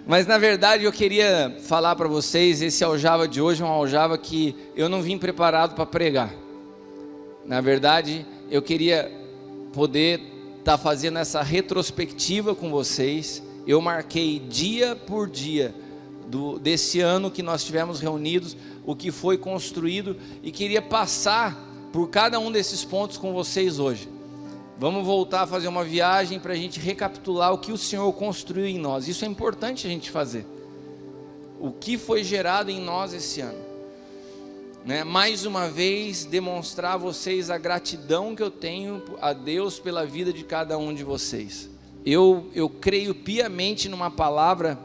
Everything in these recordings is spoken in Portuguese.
Mas na verdade eu queria falar para vocês, esse aljava de hoje é um aljava que eu não vim preparado para pregar. Na verdade eu queria poder estar fazendo essa retrospectiva com vocês. Eu marquei dia por dia desse ano que nós tivemos reunidos, o que foi construído, e queria passar por cada um desses pontos com vocês hoje. Vamos voltar a fazer uma viagem para a gente recapitular o que o Senhor construiu em nós. Isso é importante a gente fazer. O que foi gerado em nós esse ano, né? Mais uma vez demonstrar a vocês a gratidão que eu tenho a Deus pela vida de cada um de vocês. Eu creio piamente numa palavra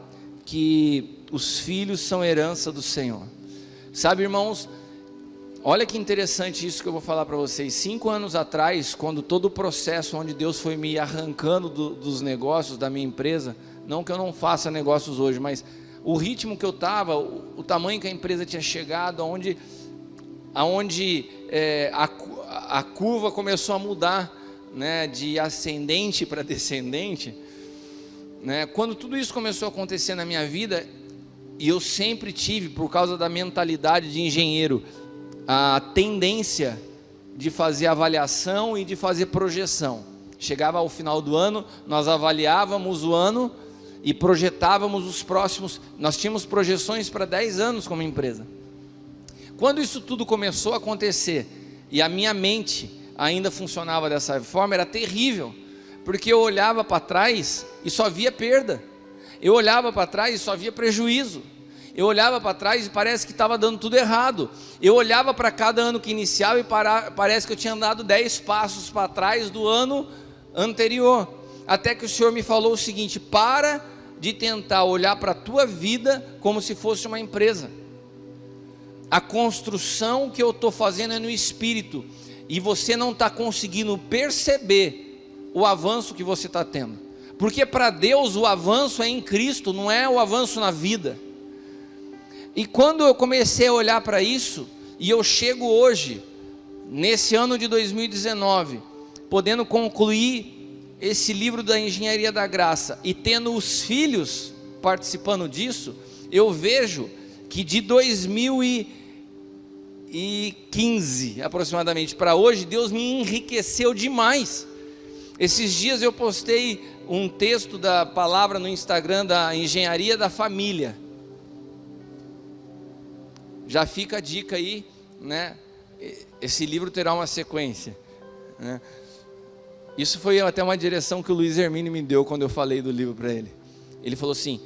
que os filhos são herança do Senhor. Sabe, irmãos, olha que interessante isso que eu vou falar para vocês. 5 anos atrás, quando todo o processo onde Deus foi me arrancando dos negócios da minha empresa, não que eu não faça negócios hoje, mas o ritmo que eu estava, o tamanho que a empresa tinha chegado, aonde a curva começou a mudar, né, de ascendente para descendente, né? Quando tudo isso começou a acontecer na minha vida, e eu sempre tive, por causa da mentalidade de engenheiro, a tendência de fazer avaliação e de fazer projeção. Chegava ao final do ano, nós avaliávamos o ano e projetávamos os próximos. Nós tínhamos projeções para 10 anos como empresa. Quando isso tudo começou a acontecer e a minha mente ainda funcionava dessa forma, era terrível, porque eu olhava para trás e só via perda. Eu olhava para trás e só via prejuízo. Eu olhava para trás e parece que estava dando tudo errado. Eu olhava para cada ano que iniciava e parece que eu tinha andado 10 passos para trás do ano anterior. Até que o Senhor me falou o seguinte: para de tentar olhar para a tua vida como se fosse uma empresa. A construção que eu estou fazendo é no Espírito, e você não está conseguindo perceber o avanço que você está tendo. Porque para Deus o avanço é em Cristo, não é o avanço na vida. E quando eu comecei a olhar para isso, e eu chego hoje, nesse ano de 2019, podendo concluir esse livro da Engenharia da Graça, e tendo os filhos participando disso, eu vejo que de 2015 aproximadamente para hoje, Deus me enriqueceu demais. Esses dias eu postei um texto da palavra no Instagram da Engenharia da Família. Já fica a dica aí, né? Esse livro terá uma sequência, né? Isso foi até uma direção que o Luiz Hermínio me deu quando eu falei do livro para ele. Ele falou assim: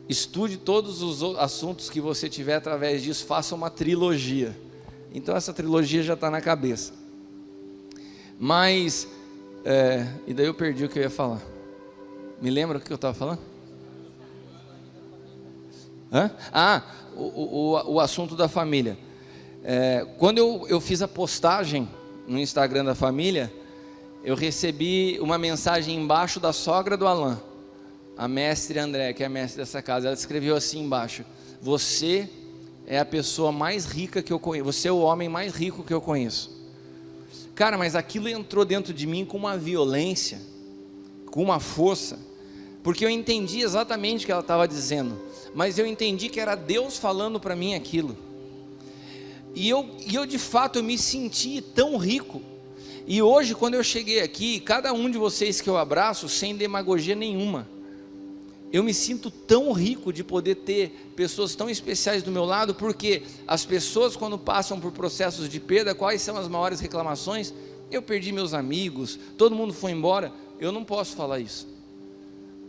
estude todos os assuntos que você tiver, através disso, faça uma trilogia. Então essa trilogia já está na cabeça. Mas, e daí eu perdi o que eu ia falar. Me lembra o que eu estava falando? O assunto da família. Quando eu fiz a postagem no Instagram da família, eu recebi uma mensagem embaixo da sogra do Alain, a mestre André, que é a mestre dessa casa. Ela escreveu assim embaixo: você é a pessoa mais rica que eu conheço, você é o homem mais rico que eu conheço. Cara, mas aquilo entrou dentro de mim com uma violência, com uma força, porque eu entendi exatamente o que ela estava dizendo, mas eu entendi que era Deus falando para mim aquilo, e eu de fato eu me senti tão rico. E hoje, quando eu cheguei aqui, cada um de vocês que eu abraço, sem demagogia nenhuma, eu me sinto tão rico de poder ter pessoas tão especiais do meu lado, porque as pessoas, quando passam por processos de perda, quais são as maiores reclamações? Eu perdi meus amigos, todo mundo foi embora. Eu não posso falar isso.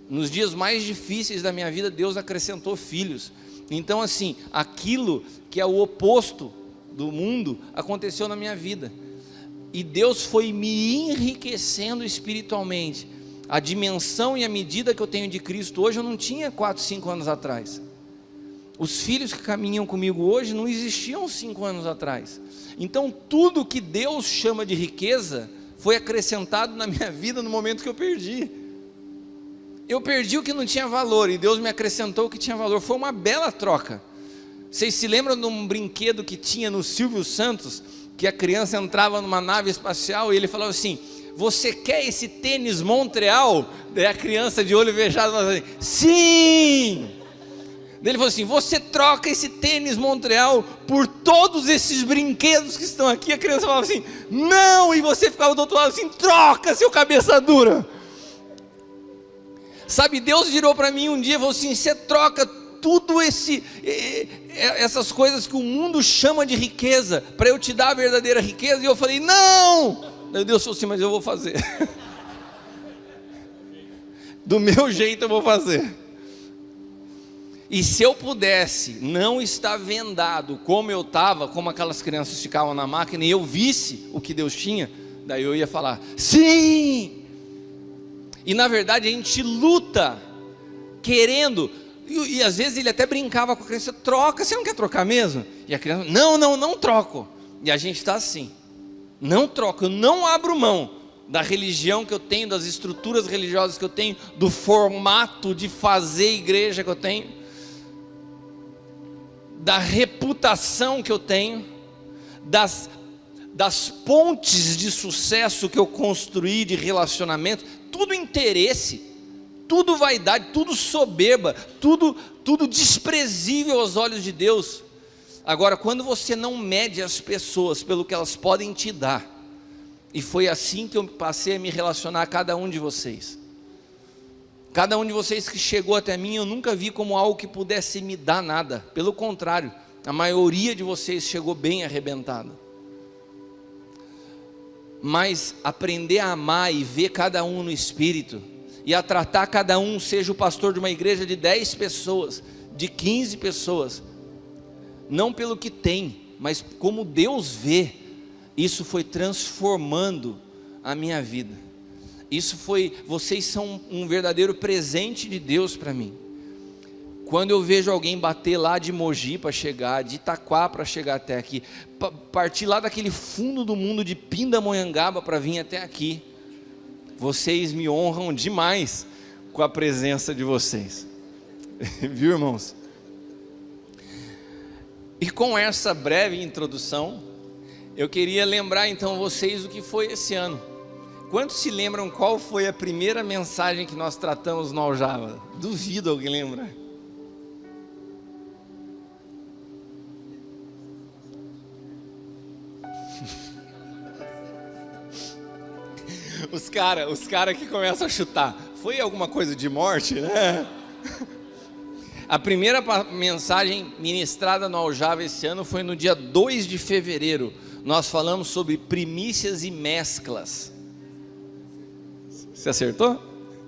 Nos dias mais difíceis da minha vida, Deus acrescentou filhos. Então assim, aquilo que é o oposto do mundo, aconteceu na minha vida. E Deus foi me enriquecendo espiritualmente. A dimensão e a medida que eu tenho de Cristo hoje, eu não tinha 4, 5 anos atrás. Os filhos que caminham comigo hoje não existiam 5 anos atrás. Então tudo que Deus chama de riqueza foi acrescentado na minha vida no momento que eu perdi. Eu perdi o que não tinha valor e Deus me acrescentou o que tinha valor. Foi uma bela troca. Vocês se lembram de um brinquedo que tinha no Silvio Santos, que a criança entrava numa nave espacial e ele falava assim: você quer esse tênis Montreal? Daí a criança de olho fechado falou assim, sim! Daí ele falou assim, você troca esse tênis Montreal por todos esses brinquedos que estão aqui? A criança falava assim, não! E você ficava do outro lado assim, troca, seu cabeça dura! Sabe, Deus virou para mim um dia e falou assim, você troca tudo essas coisas que o mundo chama de riqueza, para eu te dar a verdadeira riqueza? E eu falei, não! Daí Deus falou assim, mas eu vou fazer. Do meu jeito eu vou fazer. E se eu pudesse não estar vendado como eu estava, como aquelas crianças ficavam na máquina, e eu visse o que Deus tinha, daí eu ia falar, sim! E na verdade a gente luta, querendo, e às vezes ele até brincava com a criança, troca, você não quer trocar mesmo? E a criança, não troco. E a gente está assim, não troco, eu não abro mão da religião que eu tenho, das estruturas religiosas que eu tenho, do formato de fazer igreja que eu tenho, da reputação que eu tenho, das pontes de sucesso que eu construí de relacionamento, tudo interesse, tudo vaidade, tudo soberba, tudo desprezível aos olhos de Deus. Agora, quando você não mede as pessoas pelo que elas podem te dar, e foi assim que eu passei a me relacionar a cada um de vocês. Cada um de vocês que chegou até mim, eu nunca vi como algo que pudesse me dar nada. Pelo contrário, a maioria de vocês chegou bem arrebentada. Mas aprender a amar e ver cada um no Espírito, e a tratar cada um, seja o pastor de uma igreja de 10 pessoas, de 15 pessoas, não pelo que tem, mas como Deus vê, isso foi transformando a minha vida. Vocês são um verdadeiro presente de Deus para mim. Quando eu vejo alguém bater lá de Mogi para chegar, de Itaquá para chegar até aqui, partir lá daquele fundo do mundo de Pindamonhangaba para vir até aqui, vocês me honram demais com a presença de vocês. Viu, irmãos? E com essa breve introdução, eu queria lembrar então vocês o que foi esse ano. Quantos se lembram qual foi a primeira mensagem que nós tratamos no Aljava? Duvido alguém lembra. Os cara que começam a chutar. Foi alguma coisa de morte, né? A primeira mensagem ministrada no Aljava esse ano foi no dia 2 de fevereiro. Nós falamos sobre primícias e mesclas. Você acertou?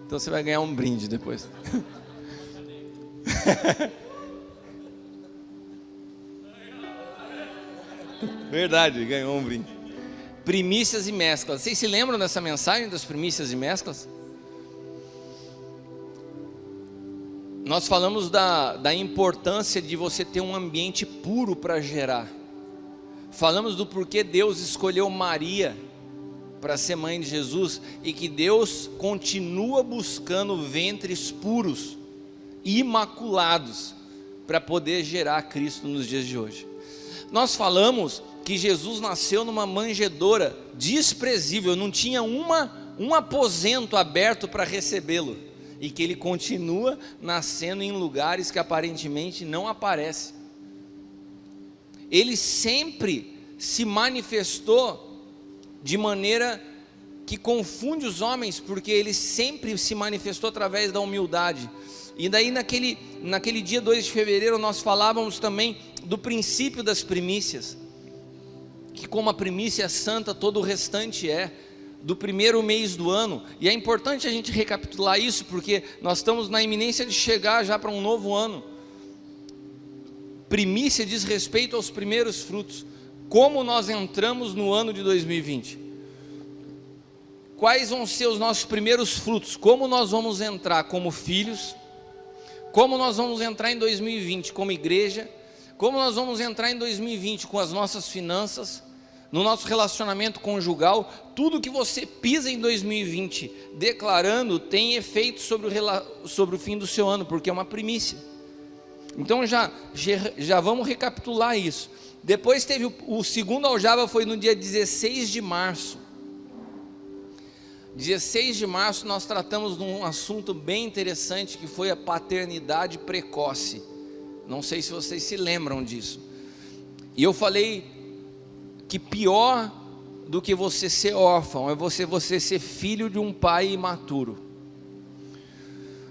Então você vai ganhar um brinde depois. Verdade, ganhou um brinde. Primícias e mesclas. Vocês se lembram dessa mensagem das primícias e mesclas? Nós falamos da importância de você ter um ambiente puro para gerar. Falamos do porquê Deus escolheu Maria para ser mãe de Jesus, e que Deus continua buscando ventres puros, imaculados, para poder gerar Cristo nos dias de hoje. Nós falamos que Jesus nasceu numa manjedoura desprezível, não tinha um aposento aberto para recebê-lo, e que ele continua nascendo em lugares que aparentemente não aparecem. Ele sempre se manifestou de maneira que confunde os homens, porque ele sempre se manifestou através da humildade. E daí naquele dia 2 de fevereiro nós falávamos também do princípio das primícias, que como a primícia é santa, todo o restante é, do primeiro mês do ano. E é importante a gente recapitular isso, porque nós estamos na iminência de chegar já para um novo ano. Primícia diz respeito aos primeiros frutos. Como nós entramos no ano de 2020? Quais vão ser os nossos primeiros frutos? Como nós vamos entrar como filhos? Como nós vamos entrar em 2020 como igreja? Como nós vamos entrar em 2020 com as nossas finanças, no nosso relacionamento conjugal? Tudo que você pisa em 2020 declarando tem efeito sobre o fim do seu ano, porque é uma primícia. Então já vamos recapitular isso. Depois teve o segundo Aljava, foi no dia 16 de março. 16 de março nós tratamos de um assunto bem interessante, que foi a paternidade precoce. Não sei se vocês se lembram disso. E eu falei que pior do que você ser órfão é você ser filho de um pai imaturo.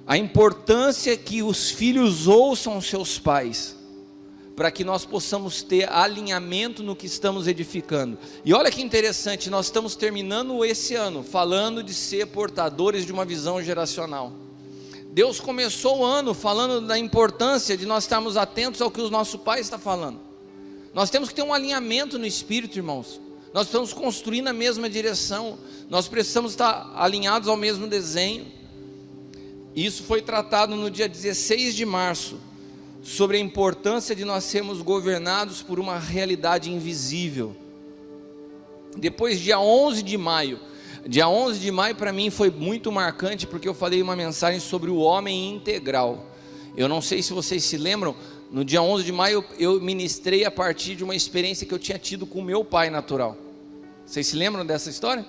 A importância que os filhos ouçam seus pais, para que nós possamos ter alinhamento no que estamos edificando. E olha que interessante, nós estamos terminando esse ano falando de ser portadores de uma visão geracional. Deus começou o ano falando da importância de nós estarmos atentos ao que o nosso pai está falando. Nós temos que ter um alinhamento no espírito, irmãos. Nós precisamos construir na mesma direção. Nós precisamos estar alinhados ao mesmo desenho. Isso foi tratado no dia 16 de março, sobre a importância de nós sermos governados por uma realidade invisível. Depois, dia 11 de maio. Dia 11 de maio para mim foi muito marcante, porque eu falei uma mensagem sobre o homem integral. Eu não sei se vocês se lembram, no dia 11 de maio eu ministrei a partir de uma experiência que eu tinha tido com meu pai natural. Vocês se lembram dessa história?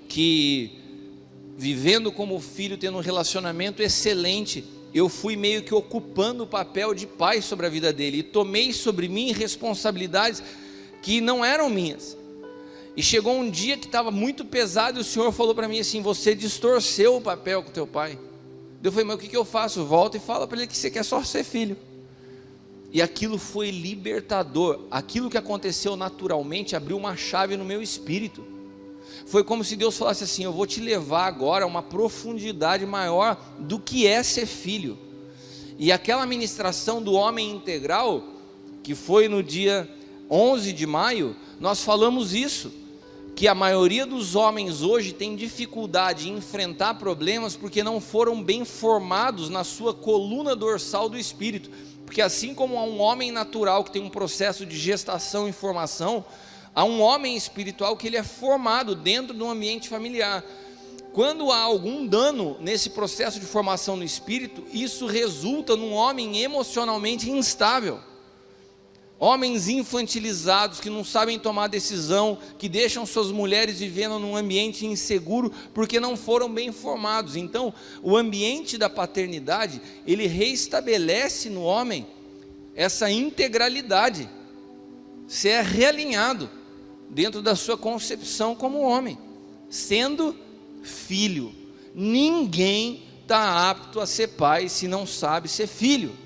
Que vivendo como filho, tendo um relacionamento excelente, eu fui meio que ocupando o papel de pai sobre a vida dele, e tomei sobre mim responsabilidades que não eram minhas. E chegou um dia que estava muito pesado, e o Senhor falou para mim assim: você distorceu o papel com teu pai. Eu falei: mas o que eu faço? Volta e fala para ele que você quer só ser filho. E aquilo foi libertador. Aquilo que aconteceu naturalmente abriu uma chave no meu espírito. Foi como se Deus falasse assim: eu vou te levar agora a uma profundidade maior do que é ser filho. E aquela ministração do homem integral, que foi no dia 11 de maio, nós falamos isso, que a maioria dos homens hoje tem dificuldade em enfrentar problemas porque não foram bem formados na sua coluna dorsal do espírito. Porque assim como há um homem natural que tem um processo de gestação e formação, há um homem espiritual que ele é formado dentro de um ambiente familiar. Quando há algum dano nesse processo de formação no espírito, isso resulta num homem emocionalmente instável. Homens infantilizados, que não sabem tomar decisão, que deixam suas mulheres vivendo num ambiente inseguro, porque não foram bem formados. Então, o ambiente da paternidade, ele reestabelece no homem essa integralidade. Você é realinhado dentro da sua concepção como homem, sendo filho. Ninguém está apto a ser pai se não sabe ser filho.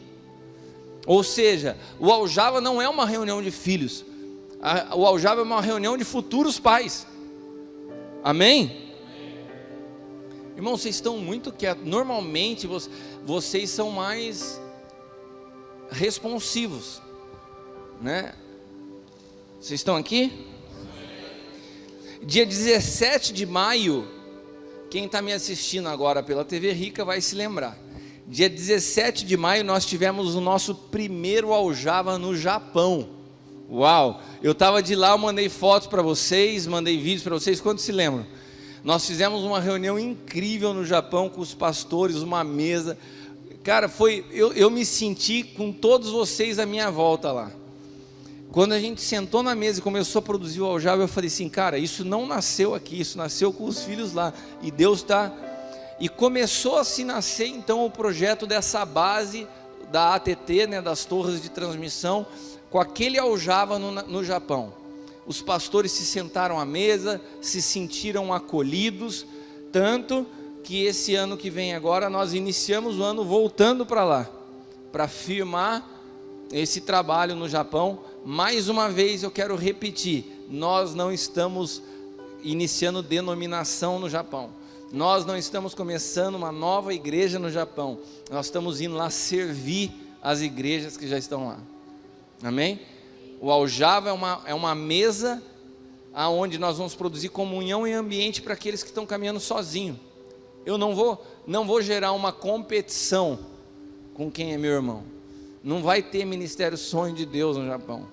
Ou seja, o aljava não é uma reunião de filhos, o aljava é uma reunião de futuros pais. Amém? Irmãos, vocês estão muito quietos. Normalmente vocês são mais responsivos, né? Vocês estão aqui? Dia 17 de maio, quem está me assistindo agora pela TV Rica vai se lembrar. Dia 17 de maio nós tivemos o nosso primeiro aljava no Japão. Uau! Eu estava de lá, eu mandei fotos para vocês, mandei vídeos para vocês. Quantos se lembram? Nós fizemos uma reunião incrível no Japão com os pastores, uma mesa. Cara, eu me senti com todos vocês à minha volta lá. Quando a gente sentou na mesa e começou a produzir o aljava, eu falei assim: cara, isso não nasceu aqui, isso nasceu com os filhos lá. E Deus está... E começou a se nascer então o projeto dessa base da ATT, né, das torres de transmissão, com aquele aljava no Japão. Os pastores se sentaram à mesa, se sentiram acolhidos, tanto que esse ano que vem agora nós iniciamos o ano voltando para lá, para firmar esse trabalho no Japão. Mais uma vez eu quero repetir, nós não estamos iniciando denominação no Japão. Nós não estamos começando uma nova igreja no Japão. Nós estamos indo lá servir as igrejas que já estão lá. Amém? O aljava é uma mesa aonde nós vamos produzir comunhão e ambiente para aqueles que estão caminhando sozinhos. Eu não vou gerar uma competição com quem é meu irmão. Não vai ter ministério sonho de Deus no Japão.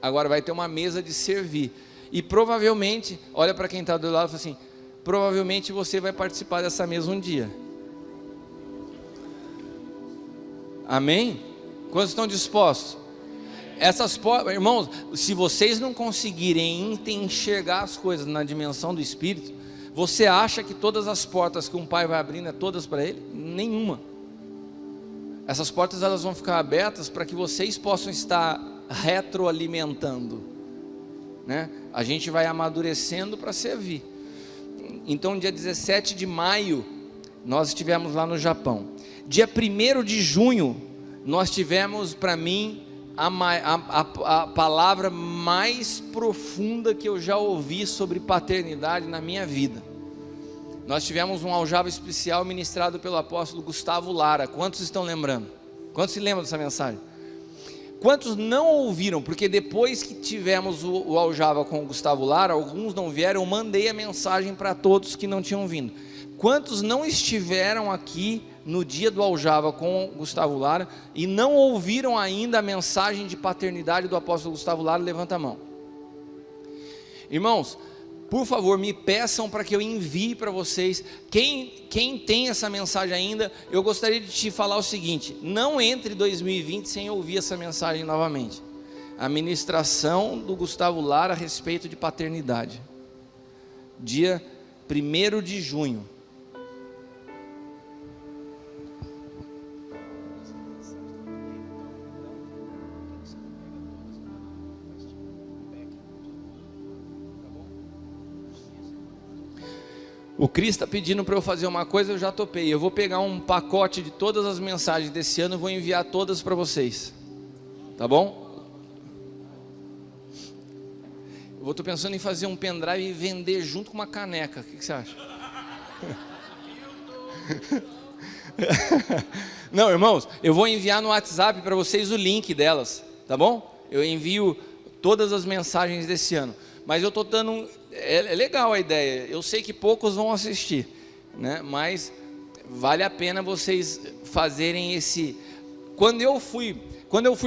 Agora vai ter uma mesa de servir. E provavelmente, olha para quem está do lado e fala assim: provavelmente você vai participar dessa mesa um dia. Amém? Quantos estão dispostos? Irmãos, se vocês não conseguirem enxergar as coisas na dimensão do Espírito, Você acha que todas as portas que um pai vai abrindo é todas para ele? Nenhuma. Essas portas elas vão ficar abertas para que vocês possam estar retroalimentando, né? A gente vai amadurecendo para servir. Então dia 17 de maio nós estivemos lá no Japão. Dia 1º de junho nós tivemos, para mim, a palavra mais profunda que eu já ouvi sobre paternidade na minha vida. Nós tivemos um aljava especial ministrado pelo apóstolo Gustavo Lara. Quantos estão lembrando? Quantos se lembram dessa mensagem? Quantos não ouviram? Porque depois que tivemos o aljava com o Gustavo Lara, alguns não vieram, eu mandei a mensagem para todos que não tinham vindo. Quantos não estiveram aqui no dia do aljava com o Gustavo Lara e não ouviram ainda a mensagem de paternidade do apóstolo Gustavo Lara? Levanta a mão. Irmãos, por favor, me peçam para que eu envie para vocês. Quem tem essa mensagem ainda, eu gostaria de te falar o seguinte: não entre 2020 sem ouvir essa mensagem novamente. A ministração do Gustavo Lara a respeito de paternidade, dia 1º de junho. O Cris está pedindo para eu fazer uma coisa, eu já topei. Eu vou pegar um pacote de todas as mensagens desse ano e vou enviar todas para vocês. Tá bom? Eu estou pensando em fazer um pendrive e vender junto com uma caneca. O que você acha? Não, irmãos, eu vou enviar no WhatsApp para vocês o link delas. Tá bom? Eu envio todas as mensagens desse ano. Mas eu estou dando é legal a ideia. Eu sei que poucos vão assistir, né? Mas vale a pena vocês fazerem esse. Quando eu fui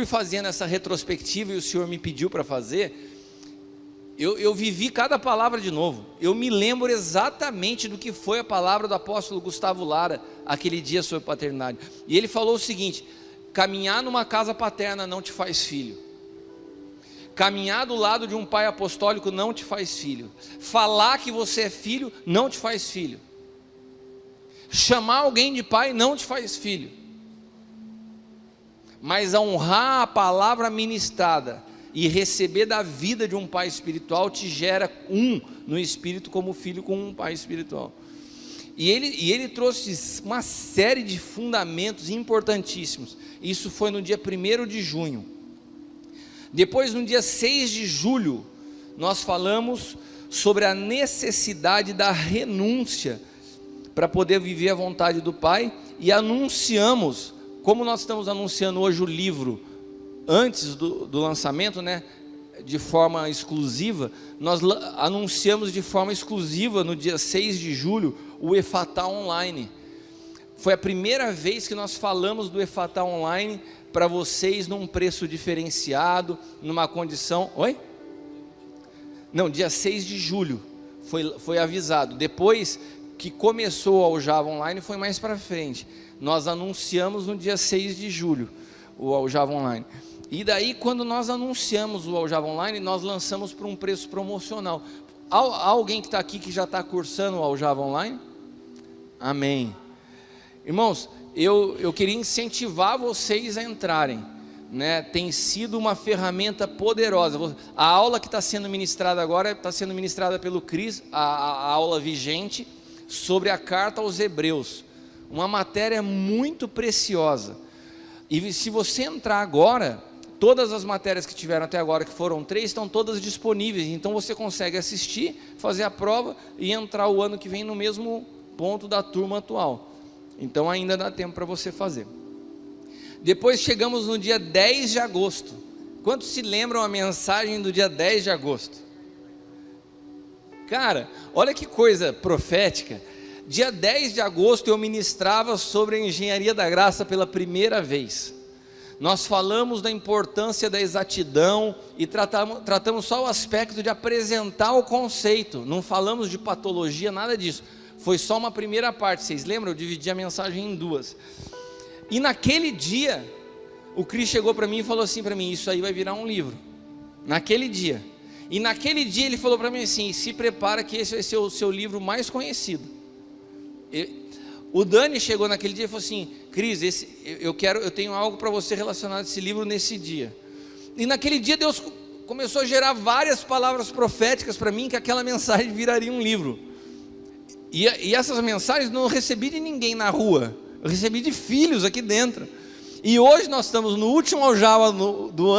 fazendo essa retrospectiva e o Senhor me pediu para fazer, eu vivi cada palavra de novo. Eu me lembro exatamente do que foi a palavra do apóstolo Gustavo Lara aquele dia sobre paternidade. E ele falou o seguinte: caminhar numa casa paterna não te faz filho. Caminhar do lado de um pai apostólico não te faz filho. Falar que você é filho não te faz filho. Chamar alguém de pai não te faz filho. Mas honrar a palavra ministrada e receber da vida de um pai espiritual te gera no espírito como filho com um pai espiritual. E ele trouxe uma série de fundamentos importantíssimos. Isso foi no dia 1º de junho. Depois, no dia 6 de julho, nós falamos sobre a necessidade da renúncia para poder viver a vontade do Pai, e anunciamos, como nós estamos anunciando hoje o livro antes do lançamento, né, de forma exclusiva, nós anunciamos de forma exclusiva no dia 6 de julho o Efatá Online. Foi a primeira vez que nós falamos do Efatá Online para vocês num preço diferenciado, numa condição... Oi? Não, dia 6 de julho foi avisado. Depois que começou o aljava online, foi mais para frente. Nós anunciamos no dia 6 de julho o aljava online. E daí, quando nós anunciamos o aljava online, nós lançamos por um preço promocional. Há alguém que está aqui que já está cursando o aljava online? Amém. Irmãos, eu queria incentivar vocês a entrarem, né? Tem sido uma ferramenta poderosa. A aula que está sendo ministrada agora está sendo ministrada pelo Cris, a aula vigente sobre a carta aos Hebreus, uma matéria muito preciosa. E se você entrar agora, todas as matérias que tiveram até agora, que foram 3, estão todas disponíveis. Então você consegue assistir, fazer a prova e entrar o ano que vem no mesmo ponto da turma atual. Então ainda dá tempo para você fazer. Depois chegamos no dia 10 de agosto. Quantos se lembram a mensagem do dia 10 de agosto? Cara, olha que coisa profética. Dia 10 de agosto eu ministrava sobre a engenharia da graça pela primeira vez. Nós falamos da importância da exatidão e tratamos só o aspecto de apresentar o conceito. Não falamos de patologia, nada disso. Foi só uma primeira parte, vocês lembram? Eu dividi a mensagem em 2. E naquele dia, o Cris chegou para mim e falou assim para mim: isso aí vai virar um livro. Naquele dia. E naquele dia ele falou para mim assim: se prepara que esse vai ser o seu livro mais conhecido. O Dani chegou naquele dia e falou assim: Cris, eu tenho algo para você relacionado a esse livro nesse dia. E naquele dia Deus começou a gerar várias palavras proféticas para mim, que aquela mensagem viraria um livro. E essas mensagens não recebi de ninguém na rua, eu recebi de filhos aqui dentro. E hoje nós estamos no último aljava do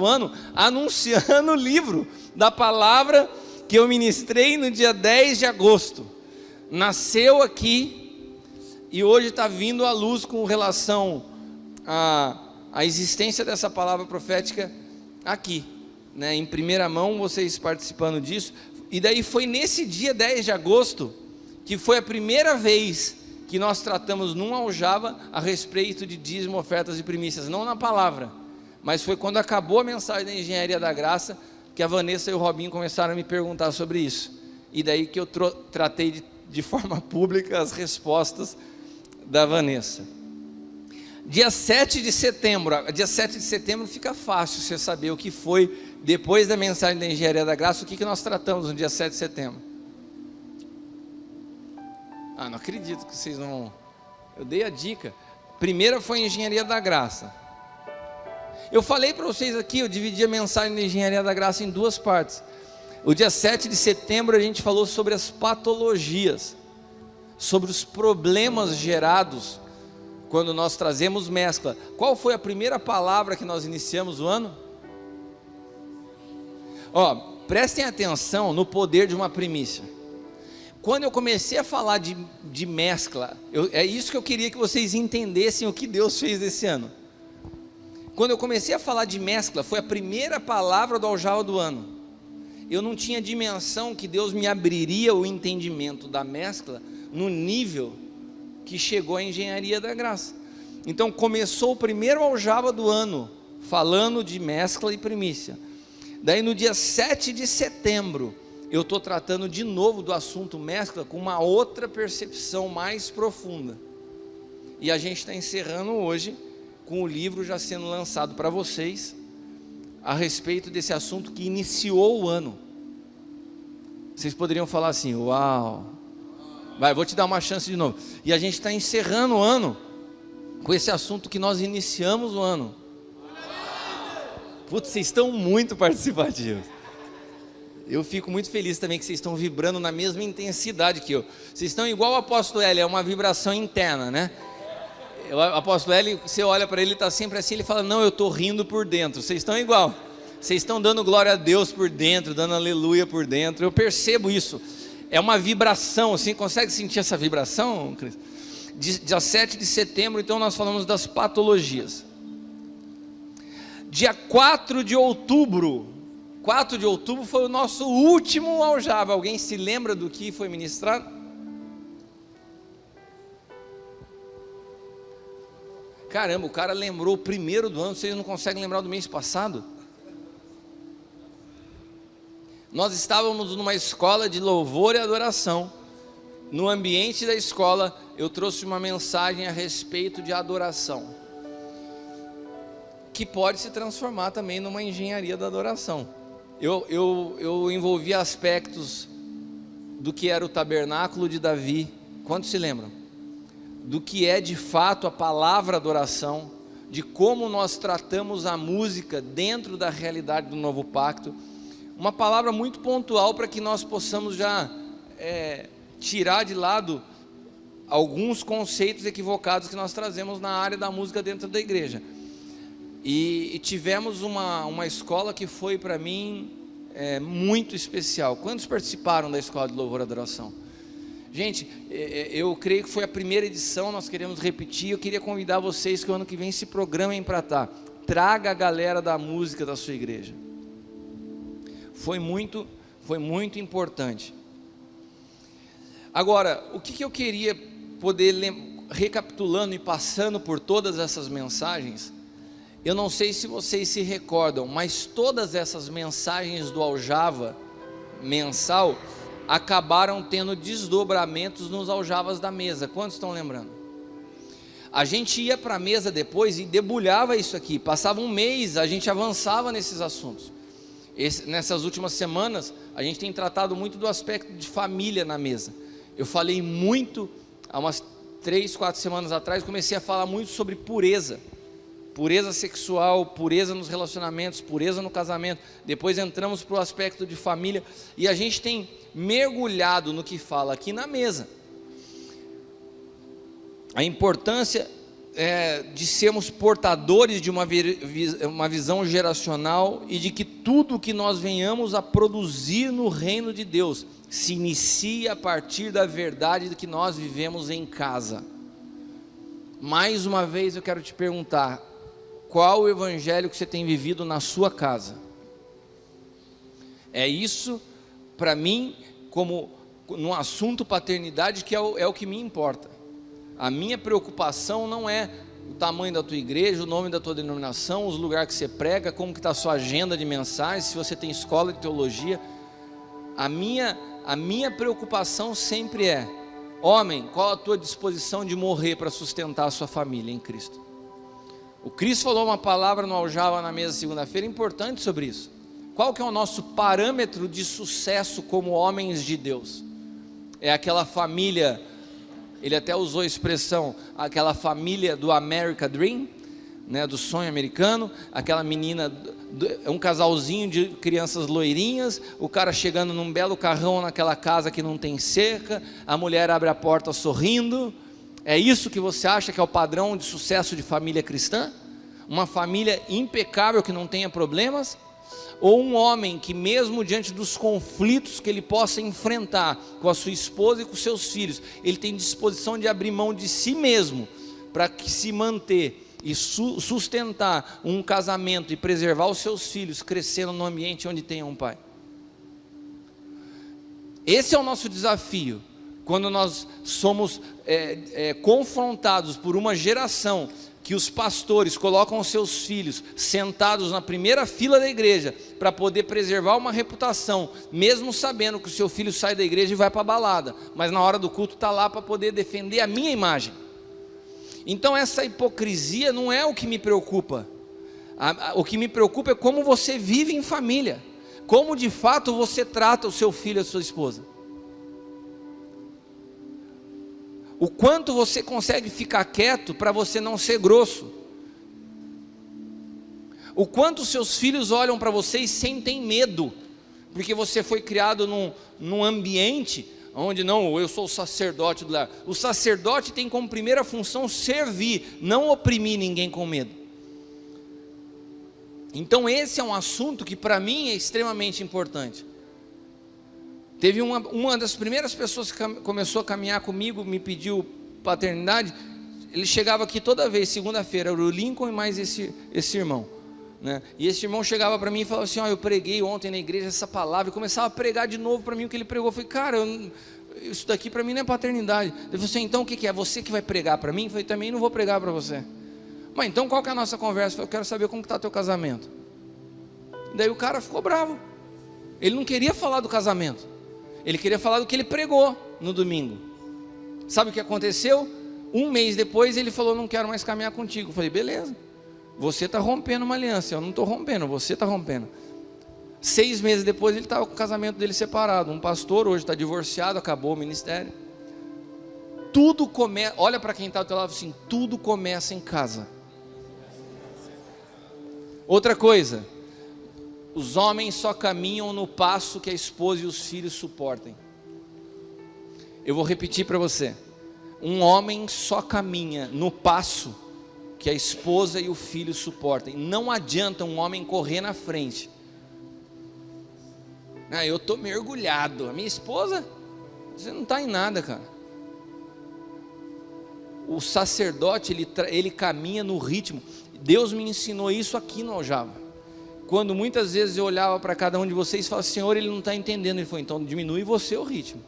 ano, anunciando o livro da palavra que eu ministrei no dia 10 de agosto. Nasceu aqui e hoje está vindo à luz com relação à existência dessa palavra profética aqui, né? Em primeira mão, vocês participando disso. E daí foi nesse dia 10 de agosto que foi a primeira vez que nós tratamos num aljava a respeito de dízimo, ofertas e primícias, não na palavra, mas foi quando acabou a mensagem da Engenharia da Graça, que a Vanessa e o Robinho começaram a me perguntar sobre isso, e daí que eu tratei de forma pública as respostas da Vanessa. Dia 7 de setembro fica fácil você saber o que foi, depois da mensagem da Engenharia da Graça, o que nós tratamos no dia 7 de setembro. Não acredito que vocês não... Eu dei a dica. Primeira foi a Engenharia da Graça. Eu falei para vocês aqui, eu dividi a mensagem da Engenharia da Graça em duas partes. O dia 7 de setembro a gente falou sobre as patologias, sobre os problemas gerados quando nós trazemos mescla. Qual foi a primeira palavra que nós iniciamos o ano? Prestem atenção no poder de uma primícia. Quando eu comecei a falar de mescla, é isso que eu queria que vocês entendessem o que Deus fez esse ano. Quando eu comecei a falar de mescla, foi a primeira palavra do aljava do ano. Eu não tinha dimensão que Deus me abriria o entendimento da mescla no nível que chegou a Engenharia da Graça. Então começou o primeiro aljava do ano, falando de mescla e primícia. Daí no dia 7 de setembro, eu estou tratando de novo do assunto mescla com uma outra percepção mais profunda. E a gente está encerrando hoje com o livro já sendo lançado para vocês a respeito desse assunto que iniciou o ano. Vocês poderiam falar assim: uau! Vai, vou te dar uma chance de novo. E a gente está encerrando o ano com esse assunto que nós iniciamos o ano. Putz, vocês estão muito participativos. Eu fico muito feliz também que vocês estão vibrando na mesma intensidade que eu. Vocês estão igual o apóstolo L, é uma vibração interna, né? O apóstolo L, você olha para ele, ele está sempre assim, ele fala: não, eu estou rindo por dentro. Vocês estão igual. Vocês estão dando glória a Deus por dentro, dando aleluia por dentro. Eu percebo isso. É uma vibração, assim, consegue sentir essa vibração, Cris? Dia 7 de setembro, então nós falamos das patologias. Dia 4 de outubro foi o nosso último aljava. Alguém se lembra do que foi ministrado? Caramba, o cara lembrou o primeiro do ano, vocês não conseguem lembrar do mês passado? Nós estávamos numa escola de louvor e adoração. No ambiente da escola, eu trouxe uma mensagem a respeito de adoração, que pode se transformar também numa engenharia da adoração. Eu envolvi aspectos do que era o tabernáculo de Davi. Quantos se lembram? Do que é de fato a palavra adoração, de como nós tratamos a música dentro da realidade do novo pacto. Uma palavra muito pontual para que nós possamos já tirar de lado alguns conceitos equivocados que nós trazemos na área da música dentro da igreja. E tivemos uma escola que foi para mim muito especial. Quantos participaram da escola de louvor e adoração? Gente, eu creio que foi a primeira edição, nós queremos repetir. Eu queria convidar vocês que o ano que vem se programem para estar. Traga a galera da música da sua igreja. Foi muito importante. Agora, o que eu queria poder, recapitulando e passando por todas essas mensagens, eu não sei se vocês se recordam, mas todas essas mensagens do aljava mensal acabaram tendo desdobramentos nos aljavas da mesa. Quantos estão lembrando? A gente ia para a mesa depois e debulhava isso aqui. Passava um mês, a gente avançava nesses assuntos. Nessas últimas semanas, a gente tem tratado muito do aspecto de família na mesa. Eu falei muito, há umas 3, 4 semanas atrás, comecei a falar muito sobre pureza. Pureza sexual, pureza nos relacionamentos, pureza no casamento. Depois entramos para o aspecto de família. E a gente tem mergulhado no que fala aqui na mesa. A importância de sermos portadores de uma visão geracional e de que tudo que nós venhamos a produzir no reino de Deus se inicia a partir da verdade de que nós vivemos em casa. Mais uma vez eu quero te perguntar, qual o evangelho que você tem vivido na sua casa? É isso, para mim, como no assunto paternidade, que é o que me importa. A minha preocupação não é o tamanho da tua igreja, o nome da tua denominação, os lugares que você prega, como que está a sua agenda de mensagens, se você tem escola de teologia. A minha preocupação sempre é: homem, qual a tua disposição de morrer para sustentar a sua família em Cristo? O Cristo falou uma palavra no Aljava na mesa segunda-feira importante sobre isso. Qual que é o nosso parâmetro de sucesso como homens de Deus? É aquela família, ele até usou a expressão, aquela família do American Dream, né, do sonho americano, aquela menina, um casalzinho de crianças loirinhas, o cara chegando num belo carrão naquela casa que não tem cerca, a mulher abre a porta sorrindo. É isso que você acha que é o padrão de sucesso de família cristã? Uma família impecável que não tenha problemas? Ou um homem que mesmo diante dos conflitos que ele possa enfrentar com a sua esposa e com seus filhos, ele tem disposição de abrir mão de si mesmo para que se manter e sustentar um casamento e preservar os seus filhos crescendo no ambiente onde tenha um pai? Esse é o nosso desafio. Quando nós somos confrontados por uma geração que os pastores colocam os seus filhos sentados na primeira fila da igreja para poder preservar uma reputação, mesmo sabendo que o seu filho sai da igreja e vai para a balada, mas na hora do culto está lá para poder defender a minha imagem. Então essa hipocrisia não é o que me preocupa. O que me preocupa é como você vive em família, como de fato você trata o seu filho e a sua esposa. O quanto você consegue ficar quieto para você não ser grosso. O quanto seus filhos olham para você e sentem medo, porque você foi criado num ambiente onde não, eu sou o sacerdote do lar. O sacerdote tem como primeira função servir, não oprimir ninguém com medo. Então esse é um assunto que para mim é extremamente importante. Teve uma das primeiras pessoas que começou a caminhar comigo, me pediu paternidade. Ele chegava aqui toda vez, segunda-feira, era o Lincoln e mais esse irmão, né? E esse irmão chegava para mim e falava assim: eu preguei ontem na igreja essa palavra, e começava a pregar de novo para mim o que ele pregou. Eu falei: cara, isso daqui para mim não é paternidade. Ele falou assim: então o que é? Você que vai pregar para mim? Eu falei: também não vou pregar para você. Mas então qual que é a nossa conversa? Eu falei: eu quero saber como está teu casamento. Daí o cara ficou bravo. Ele não queria falar do casamento, ele queria falar do que ele pregou no domingo. Sabe o que aconteceu? Um mês depois ele falou: não quero mais caminhar contigo. Eu falei: beleza, você está rompendo uma aliança, eu não estou rompendo, você está rompendo. 6 meses depois ele estava com o casamento dele separado. Um pastor hoje está divorciado, acabou o ministério. Tudo começa, olha para quem está ao teu lado assim: tudo começa em casa. Outra coisa, os homens só caminham no passo que a esposa e os filhos suportem. Eu vou repetir para você: um homem só caminha no passo que a esposa e o filho suportem. Não adianta um homem correr na frente. Eu estou mergulhado, a minha esposa, você não está em nada, cara. O sacerdote, ele caminha no ritmo. Deus me ensinou isso aqui no Aljava. Quando muitas vezes eu olhava para cada um de vocês e falava: Senhor, ele não está entendendo. Ele falou: então diminui você o ritmo.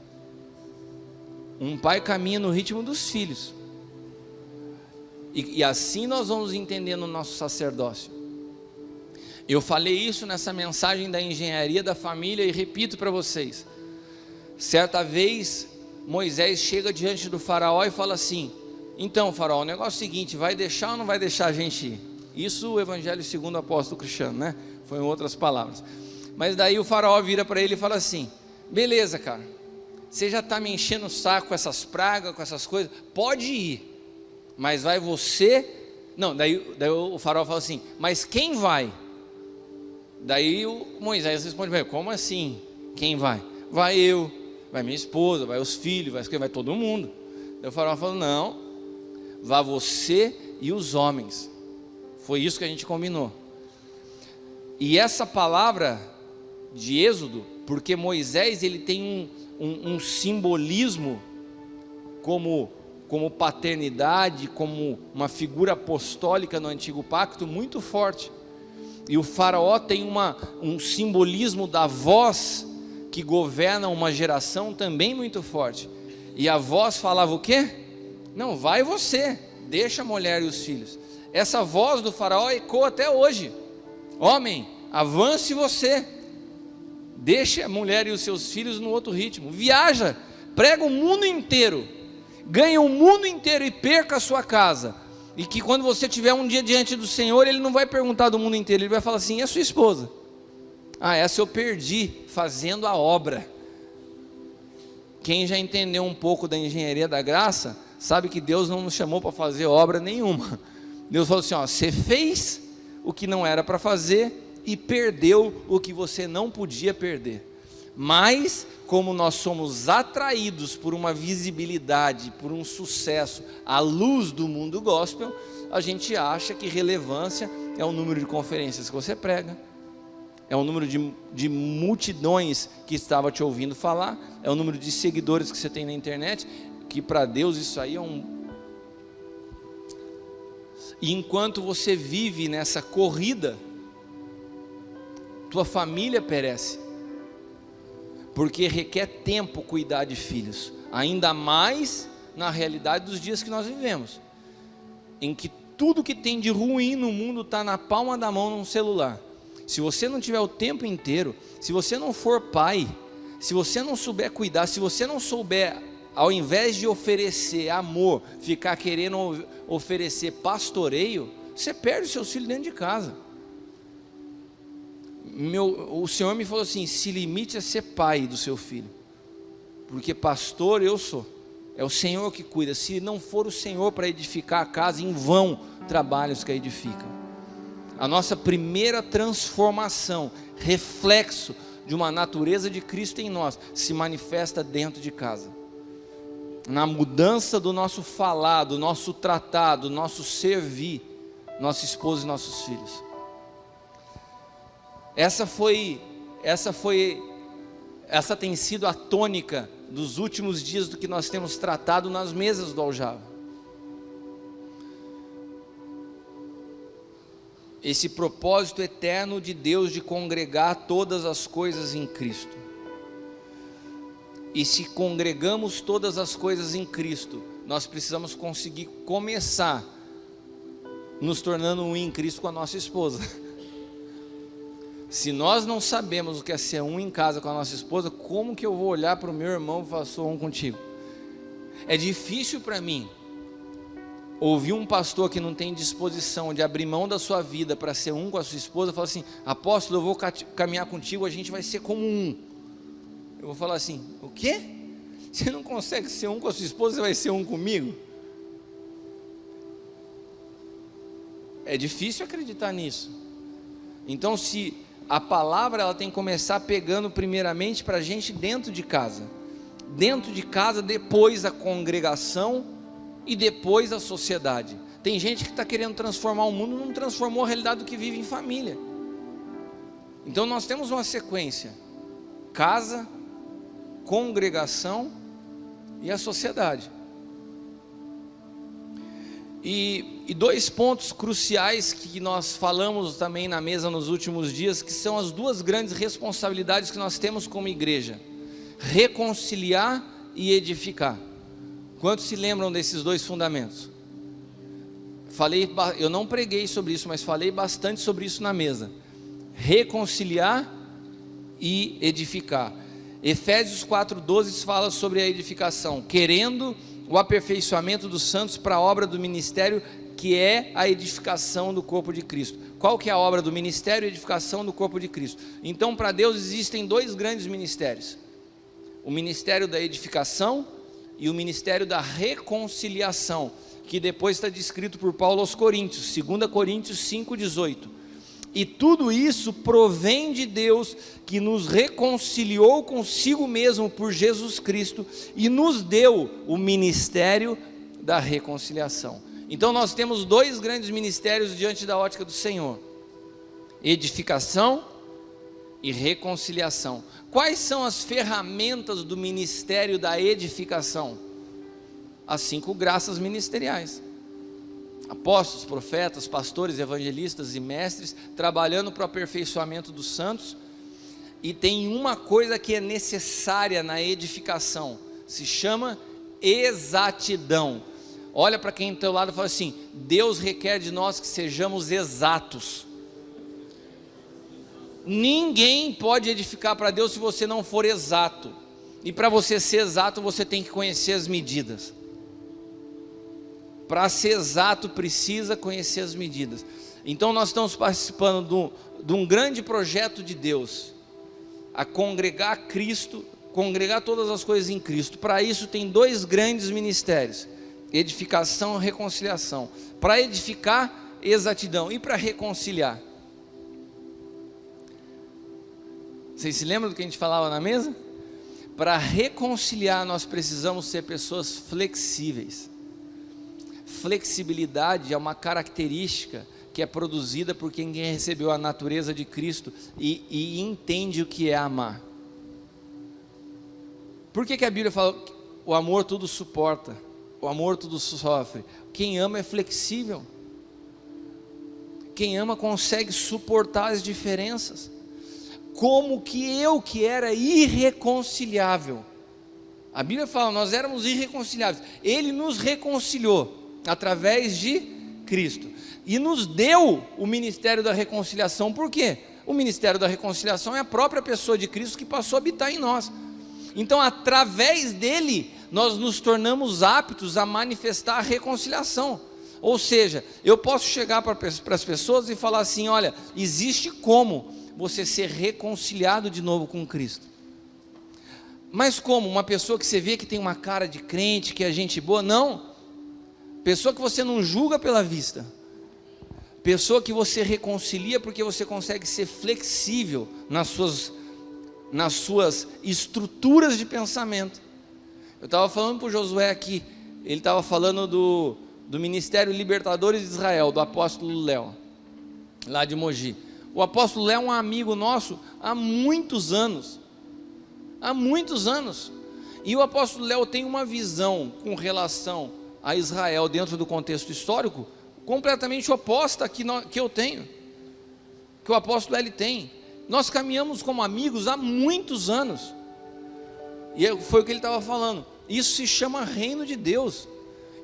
Um pai caminha no ritmo dos filhos. E assim nós vamos entendendo o nosso sacerdócio. Eu falei isso nessa mensagem da engenharia da família e repito para vocês. Certa vez Moisés chega diante do faraó e fala assim: então faraó, o negócio é o seguinte, vai deixar ou não vai deixar a gente ir? Isso o evangelho segundo o apóstolo Cristiano, né? Foi em outras palavras. Mas daí o faraó vira para ele e fala assim: beleza, cara, você já está me enchendo o saco com essas pragas, com essas coisas, pode ir, mas vai você. Não, daí o faraó fala assim: mas quem vai? Daí o Moisés responde: como assim? Quem vai? Vai eu, vai minha esposa, vai os filhos, vai todo mundo. Daí o faraó falou: não, vá você e os homens. Foi isso que a gente combinou. E essa palavra de Êxodo, porque Moisés ele tem um simbolismo como paternidade, como uma figura apostólica no Antigo Pacto muito forte. E o faraó tem um simbolismo da voz que governa uma geração também muito forte. E a voz falava o quê? Não, vai você, deixa a mulher e os filhos. Essa voz do faraó ecoa até hoje: homem, avance você, deixe a mulher e os seus filhos no outro ritmo, viaja, prega o mundo inteiro, ganha o mundo inteiro e perca a sua casa. E que quando você tiver um dia diante do Senhor, Ele não vai perguntar do mundo inteiro, Ele vai falar assim: e a sua esposa? Ah, essa eu perdi fazendo a obra. Quem já entendeu um pouco da engenharia da graça, sabe que Deus não nos chamou para fazer obra nenhuma. Deus falou assim: ó, você fez o que não era para fazer e perdeu o que você não podia perder. Mas como nós somos atraídos por uma visibilidade, por um sucesso, à luz do mundo gospel, a gente acha que relevância é o número de conferências que você prega, é o número de multidões que estava te ouvindo falar, é o número de seguidores que você tem na internet, que para Deus isso aí é E enquanto você vive nessa corrida, tua família perece, porque requer tempo cuidar de filhos, ainda mais na realidade dos dias que nós vivemos, em que tudo que tem de ruim no mundo está na palma da mão num celular. Se você não tiver o tempo inteiro, se você não for pai, se você não souber cuidar, se você não souber, ao invés de oferecer amor, ficar querendo oferecer pastoreio, você perde os seus filhos dentro de casa. O Senhor me falou assim: se limite a ser pai do seu filho, porque pastor eu sou, é o Senhor que cuida. Se não for o Senhor para edificar a casa, em vão trabalhos que a edificam. A nossa primeira transformação, reflexo de uma natureza de Cristo em nós, se manifesta dentro de casa, na mudança do nosso falar, do nosso tratar, do nosso servir, nossa esposa e nossos filhos. Essa tem sido a tônica dos últimos dias do que nós temos tratado nas mesas do Aljava. Esse propósito eterno de Deus de congregar todas as coisas em Cristo. E se congregamos todas as coisas em Cristo, nós precisamos conseguir começar nos tornando um em Cristo com a nossa esposa. Se nós não sabemos o que é ser um em casa com a nossa esposa, como que eu vou olhar para o meu irmão e falar: sou um contigo? É difícil para mim ouvir um pastor que não tem disposição de abrir mão da sua vida para ser um com a sua esposa, falar assim: apóstolo, eu vou caminhar contigo, a gente vai ser como um. Eu vou falar assim: o quê? Você não consegue ser um com a sua esposa, você vai ser um comigo? É difícil acreditar nisso. Então, se a palavra ela tem que começar pegando primeiramente para a gente dentro de casa, depois a congregação e depois a sociedade. Tem gente que está querendo transformar o mundo, não transformou a realidade do que vive em família. Então nós temos uma sequência: casa, congregação e a sociedade. E dois pontos cruciais que nós falamos também na mesa nos últimos dias, que são as duas grandes responsabilidades que nós temos como igreja: reconciliar e edificar. Quantos se lembram desses dois fundamentos? Eu não preguei sobre isso, mas falei bastante sobre isso na mesa. Reconciliar e edificar. Efésios 4:12 fala sobre a edificação, querendo o aperfeiçoamento dos santos para a obra do ministério que é a edificação do corpo de Cristo. Qual que é a obra do ministério? Edificação do corpo de Cristo. Então, para Deus existem dois grandes ministérios: o ministério da edificação e o ministério da reconciliação, que depois está descrito por Paulo aos Coríntios, 2 Coríntios 5,18. E tudo isso provém de Deus, que nos reconciliou consigo mesmo por Jesus Cristo e nos deu o ministério da reconciliação. Então nós temos dois grandes ministérios diante da ótica do Senhor: edificação e reconciliação. Quais são as ferramentas do ministério da edificação? As 5 graças ministeriais: apóstolos, profetas, pastores, evangelistas e mestres, trabalhando para o aperfeiçoamento dos santos. E tem uma coisa que é necessária na edificação, se chama exatidão. Olha para quem está ao teu lado e fala assim: Deus requer de nós que sejamos exatos. Ninguém pode edificar para Deus se você não for exato. E para você ser exato, você tem que conhecer as medidas. Para ser exato, precisa conhecer as medidas. Então nós estamos participando de um grande projeto de Deus, a congregar Cristo, congregar todas as coisas em Cristo. Para isso tem dois grandes ministérios: edificação e reconciliação. Para edificar, exatidão, e para reconciliar, vocês se lembram do que a gente falava na mesa? Para reconciliar, nós precisamos ser pessoas flexíveis. Flexibilidade é uma característica que é produzida por quem recebeu a natureza de Cristo e entende o que é amar. Por que a Bíblia fala que o amor tudo suporta, o amor tudo sofre? Quem ama é flexível. Quem ama consegue suportar as diferenças. Como que eu, que era irreconciliável, a Bíblia fala, nós éramos irreconciliáveis, Ele nos reconciliou através de Cristo e nos deu o ministério da reconciliação. Por quê? O ministério da reconciliação é a própria pessoa de Cristo que passou a habitar em nós. Então, através dele, nós nos tornamos aptos a manifestar a reconciliação. Ou seja, eu posso chegar para as pessoas e falar assim: olha, existe como você ser reconciliado de novo com Cristo. Mas como? Uma pessoa que você vê que tem uma cara de crente, que é gente boa? Não. Pessoa que você não julga pela vista. Pessoa que você reconcilia porque você consegue ser flexível nas suas estruturas de pensamento. Eu estava falando para o Josué aqui, ele estava falando do Ministério Libertadores de Israel, do apóstolo Léo, lá de Mogi. O apóstolo Léo é um amigo nosso há muitos anos. E o apóstolo Léo tem uma visão com relação a Israel dentro do contexto histórico completamente oposta que eu tenho, que o apóstolo ele tem. Nós caminhamos como amigos há muitos anos, e foi o que ele estava falando. Isso se chama reino de Deus.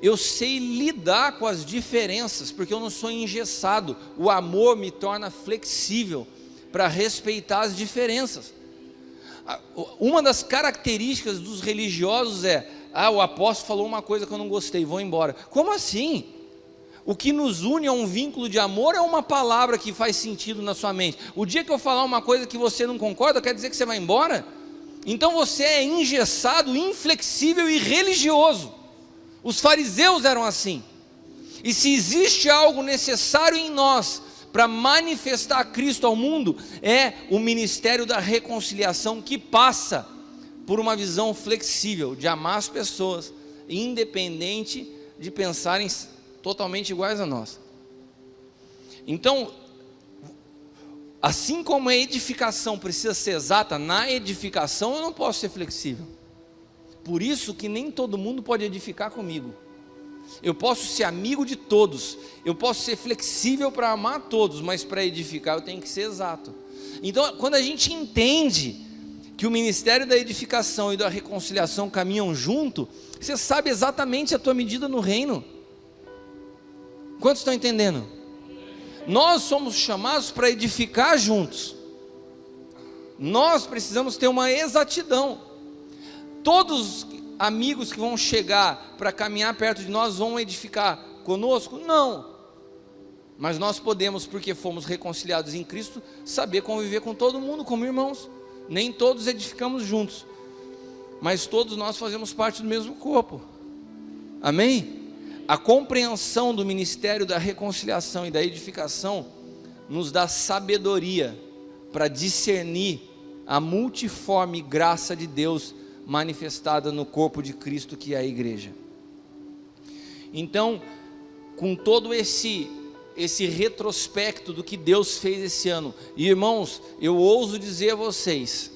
Eu sei lidar com as diferenças, porque eu não sou engessado. O amor me torna flexível para respeitar as diferenças. Uma das características dos religiosos é: o apóstolo falou uma coisa que eu não gostei, vou embora. Como assim? O que nos une a um vínculo de amor é uma palavra que faz sentido na sua mente. O dia que eu falar uma coisa que você não concorda, quer dizer que você vai embora? Então você é engessado, inflexível e religioso. Os fariseus eram assim. E se existe algo necessário em nós para manifestar Cristo ao mundo, é o ministério da reconciliação, que passa por uma visão flexível de amar as pessoas, independente de pensarem totalmente iguais a nós. Então, assim como a edificação precisa ser exata, na edificação eu não posso ser flexível. Por isso que nem todo mundo pode edificar comigo. Eu posso ser amigo de todos, eu posso ser flexível para amar todos, mas para edificar eu tenho que ser exato. Então, quando a gente entende que o ministério da edificação e da reconciliação caminham junto, você sabe exatamente a tua medida no reino. Quantos estão entendendo? Nós somos chamados para edificar juntos. Nós precisamos ter uma exatidão. Todos os amigos que vão chegar para caminhar perto de nós vão edificar conosco? Não. Mas nós podemos, porque fomos reconciliados em Cristo, saber conviver com todo mundo como irmãos. Nem todos edificamos juntos, mas todos nós fazemos parte do mesmo corpo. Amém? A compreensão do ministério da reconciliação e da edificação nos dá sabedoria para discernir a multiforme graça de Deus manifestada no corpo de Cristo, que é a igreja. Então, com todo esse retrospecto do que Deus fez esse ano, e irmãos, eu ouso dizer a vocês,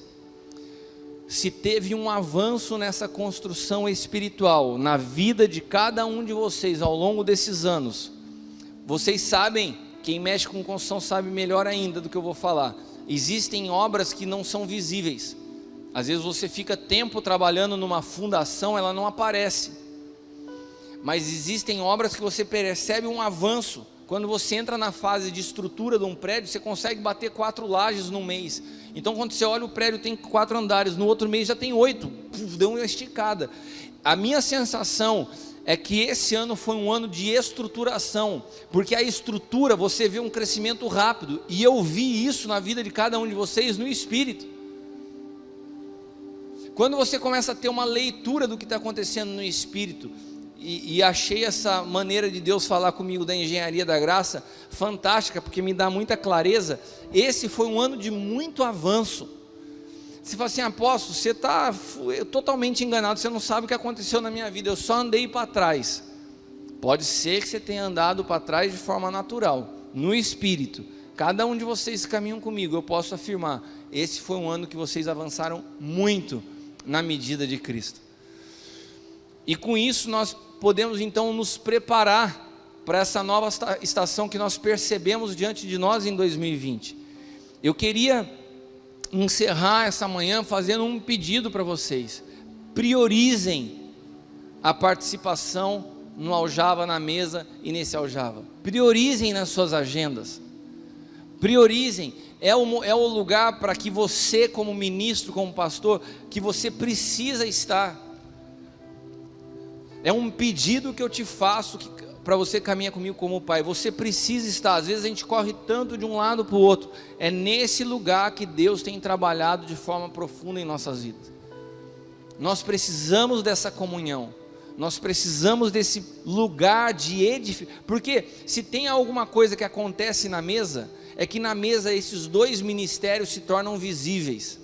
se teve um avanço nessa construção espiritual, na vida de cada um de vocês ao longo desses anos, vocês sabem, quem mexe com construção sabe melhor ainda do que eu vou falar, existem obras que não são visíveis. Às vezes você fica tempo trabalhando numa fundação, ela não aparece, mas existem obras que você percebe um avanço. Quando você entra na fase de estrutura de um prédio, você consegue bater 4 lajes num mês. Então quando você olha, o prédio tem 4 andares, no outro mês já tem 8, deu uma esticada. A minha sensação é que esse ano foi um ano de estruturação, porque a estrutura, você vê um crescimento rápido, e eu vi isso na vida de cada um de vocês no Espírito. Quando você começa a ter uma leitura do que está acontecendo no Espírito, e achei essa maneira de Deus falar comigo da engenharia da graça fantástica, porque me dá muita clareza. Esse foi um ano de muito avanço. Você fala assim: apóstolo, você está totalmente enganado, você não sabe o que aconteceu na minha vida, eu só andei para trás. Pode ser que você tenha andado para trás de forma natural, no Espírito. Cada um de vocês que caminham comigo, eu posso afirmar, esse foi um ano que vocês avançaram muito na medida de Cristo. E com isso nós podemos então nos preparar para essa nova estação que nós percebemos diante de nós em 2020. Eu queria encerrar essa manhã fazendo um pedido para vocês: priorizem a participação no Aljava, na mesa e nesse Aljava. Priorizem nas suas agendas. Priorizem. É o lugar para que você, como ministro, como pastor, que você precisa estar. É um pedido que eu te faço, para você caminhar comigo como pai. Você precisa estar. Às vezes a gente corre tanto de um lado para o outro. É nesse lugar que Deus tem trabalhado de forma profunda em nossas vidas. Nós precisamos dessa comunhão. Nós precisamos desse lugar de edificação. Porque se tem alguma coisa que acontece na mesa, é que na mesa esses dois ministérios se tornam visíveis.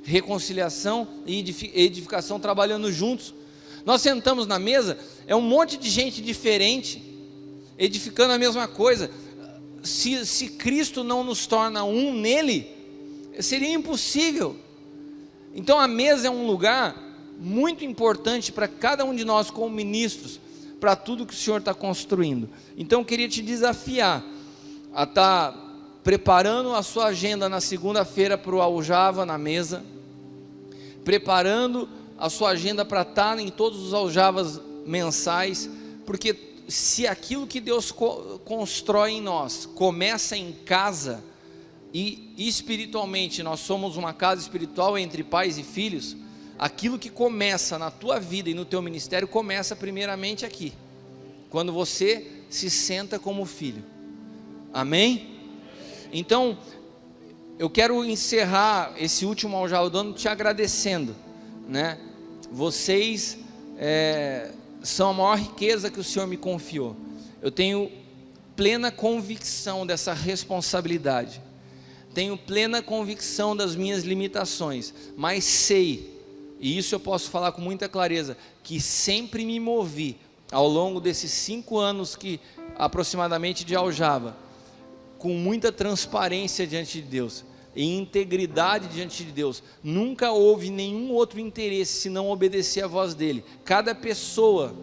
Reconciliação e edificação trabalhando juntos. Nós sentamos na mesa, é um monte de gente diferente, edificando a mesma coisa. Se Cristo não nos torna um nele, seria impossível. Então a mesa é um lugar muito importante para cada um de nós como ministros, para tudo que o Senhor está construindo. Então eu queria te desafiar a estar preparando a sua agenda na segunda-feira para o Aljava na mesa, preparando a sua agenda para estar em todos os aljavas mensais, porque se aquilo que Deus constrói em nós começa em casa, e espiritualmente nós somos uma casa espiritual entre pais e filhos, aquilo que começa na tua vida e no teu ministério começa primeiramente aqui, quando você se senta como filho. Amém? Então eu quero encerrar esse último Aljava do ano te agradecendo, né? Vocês são a maior riqueza que o Senhor me confiou. Eu tenho plena convicção dessa responsabilidade, tenho plena convicção das minhas limitações, mas sei, e isso eu posso falar com muita clareza, que sempre me movi ao longo desses 5 anos que aproximadamente de Aljava, com muita transparência diante de Deus, em integridade diante de Deus. Nunca houve nenhum outro interesse senão obedecer a voz dele. Cada pessoa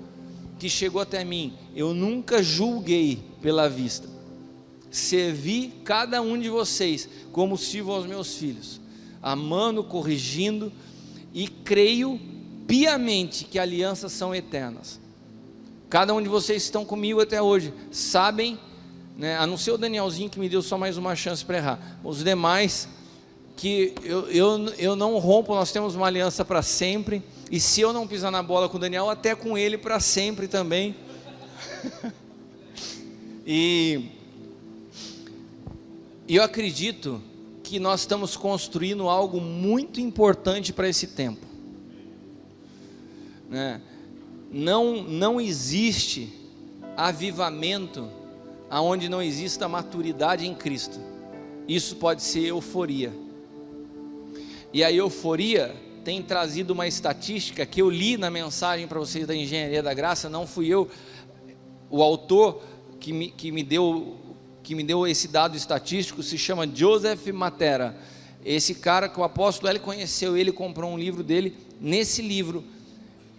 que chegou até mim, eu nunca julguei pela vista. Servi cada um de vocês como sirvo aos meus filhos, amando, corrigindo, e creio piamente que alianças são eternas. Cada um de vocês que estão comigo até hoje sabem, né, a não ser o Danielzinho que me deu só mais uma chance para errar, os demais que eu não rompo, nós temos uma aliança para sempre, e se eu não pisar na bola com o Daniel, até com ele para sempre também. E E eu acredito que nós estamos construindo algo muito importante para esse tempo, né? Não existe avivamento aonde não exista maturidade em Cristo. Isso pode ser euforia. E a euforia tem trazido uma estatística que eu li na mensagem para vocês da Engenharia da Graça. Não fui eu, o autor que me deu esse dado estatístico se chama Joseph Matera. Esse cara que o apóstolo L conheceu, ele comprou um livro dele. Nesse livro